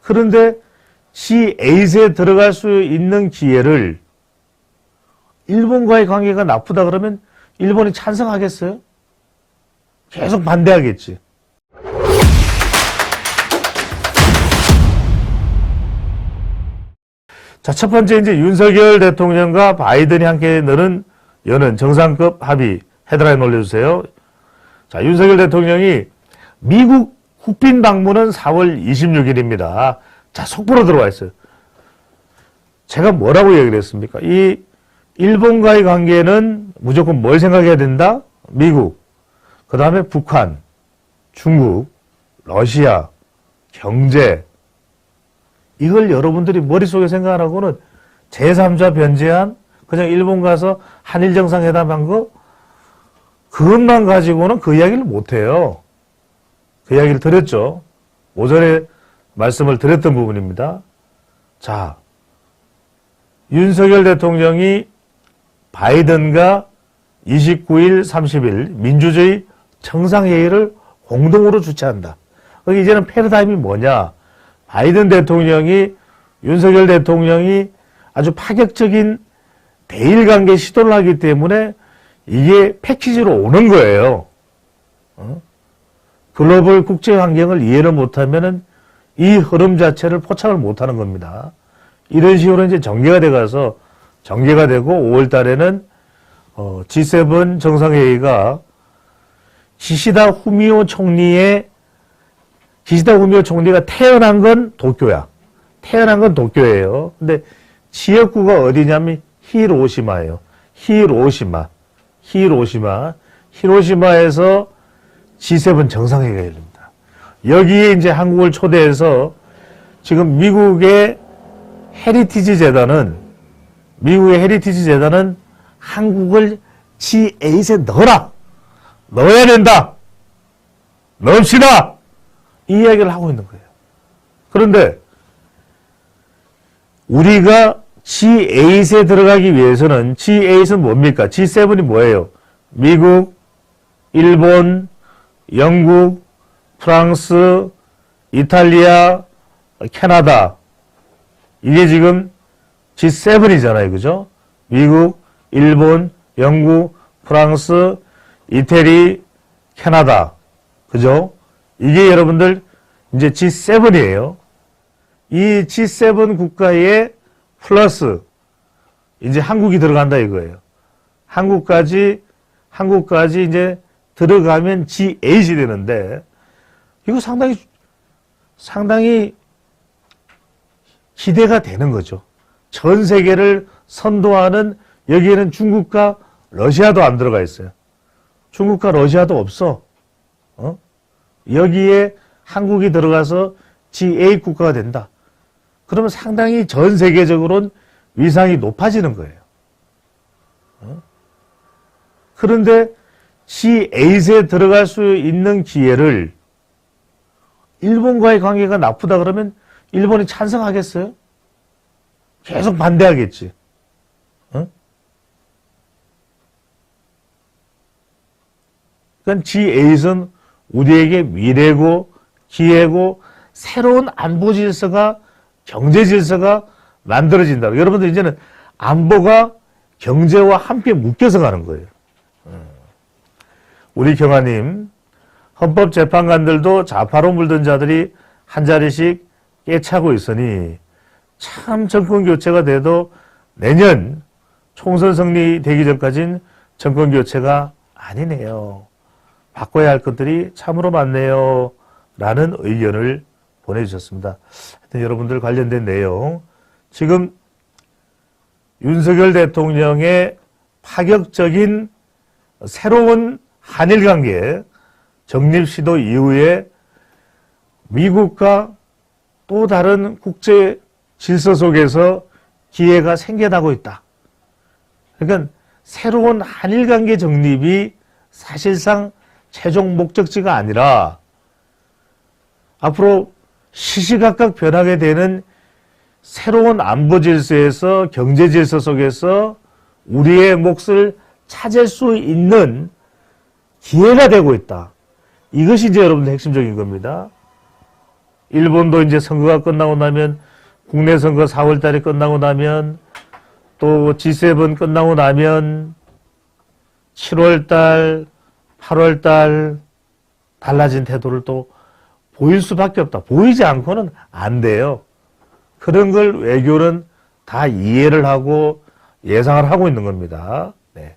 그런데 G8에 들어갈 수 있는 기회를 일본과의 관계가 나쁘다 그러면 일본이 찬성하겠어요? 계속 반대하겠지. 자, 첫 번째 이제 윤석열 대통령과 바이든이 함께 여는 정상급 합의 헤드라인 올려주세요. 자, 윤석열 대통령이 미국 국빈 방문은 4월 26일입니다. 자, 속보로 들어와 있어요. 제가 뭐라고 얘기를 했습니까? 이 일본과의 관계는 무조건 뭘 생각해야 된다? 미국, 그 다음에 북한, 중국, 러시아, 경제. 이걸 여러분들이 머릿속에 생각하고는 제3자 변제한 그냥 일본 가서 한일 정상회담 한 거 그것만 가지고는 그 이야기를 못해요. 그 이야기를 드렸죠. 오전에 말씀을 드렸던 부분입니다. 자, 윤석열 대통령이 바이든과 29일, 30일 민주주의 정상회의를 공동으로 주최한다. 이제는 패러다임이 뭐냐? 바이든 대통령이 윤석열 대통령이 아주 파격적인 대일관계 시도를 하기 때문에 이게 패키지로 오는 거예요. 글로벌 국제 환경을 이해를 못하면은 이 흐름 자체를 포착을 못하는 겁니다. 이런 식으로 이제 전개가 되고 5월 달에는 G7 정상회의가 기시다 후미오 총리가 태어난 건 도쿄야. 태어난 건 도쿄예요. 근데 지역구가 어디냐면 히로시마예요. 히로시마에서 G7 정상회의가 열립니다. 여기에 이제 한국을 초대해서 지금 미국의 헤리티지 재단은 한국을 G8에 넣어야 된다. 넣읍시다. 이 이야기를 하고 있는 거예요. 그런데 우리가 G8에 들어가기 위해서는 G8은 뭡니까? G7이 뭐예요? 미국, 일본, 영국, 프랑스, 이탈리아, 캐나다. 이게 지금 G7이잖아요. 그죠? 미국, 일본, 영국, 프랑스, 이태리, 캐나다. 그죠? 이게 여러분들 이제 G7이에요. 이 G7 국가에 플러스 이제 한국이 들어간다 이거예요. 한국까지 이제 들어가면 G8이 되는데 이거 상당히 기대가 되는 거죠. 전 세계를 선도하는 여기에는 중국과 러시아도 안 들어가 있어요. 중국과 러시아도 없어. 여기에 한국이 들어가서 G8 국가가 된다. 그러면 상당히 전 세계적으로는 위상이 높아지는 거예요. 그런데 G8에 들어갈 수 있는 기회를 일본과의 관계가 나쁘다 그러면 일본이 찬성하겠어요? 계속 반대하겠지. 그러니까 G8은 우리에게 미래고 기회고 새로운 안보 질서가 경제 질서가 만들어진다. 여러분들 이제는 안보가 경제와 함께 묶여서 가는 거예요. 우리 경아님, 헌법재판관들도 좌파로 물든 자들이 한 자리씩 깨차고 있으니 참 정권 교체가 돼도 내년 총선 승리되기 전까지는 정권 교체가 아니네요. 바꿔야 할 것들이 참으로 많네요. 라는 의견을 보내주셨습니다. 하여튼 여러분들 관련된 내용, 지금 윤석열 대통령의 파격적인 새로운 한일 관계 정립 시도 이후에 미국과 또 다른 국제 질서 속에서 기회가 생겨나고 있다. 그러니까 새로운 한일 관계 정립이 사실상 최종 목적지가 아니라 앞으로 시시각각 변하게 되는 새로운 안보 질서에서 경제 질서 속에서 우리의 몫을 찾을 수 있는 기회가 되고 있다. 이것이 이제 여러분들 핵심적인 겁니다. 일본도 이제 선거가 끝나고 나면, 국내 선거 4월 달에 끝나고 나면, 또 G7 끝나고 나면 7월 달, 8월 달 달라진 태도를 또 보일 수밖에 없다. 보이지 않고는 안 돼요. 그런 걸 외교는 다 이해를 하고 예상을 하고 있는 겁니다. 네.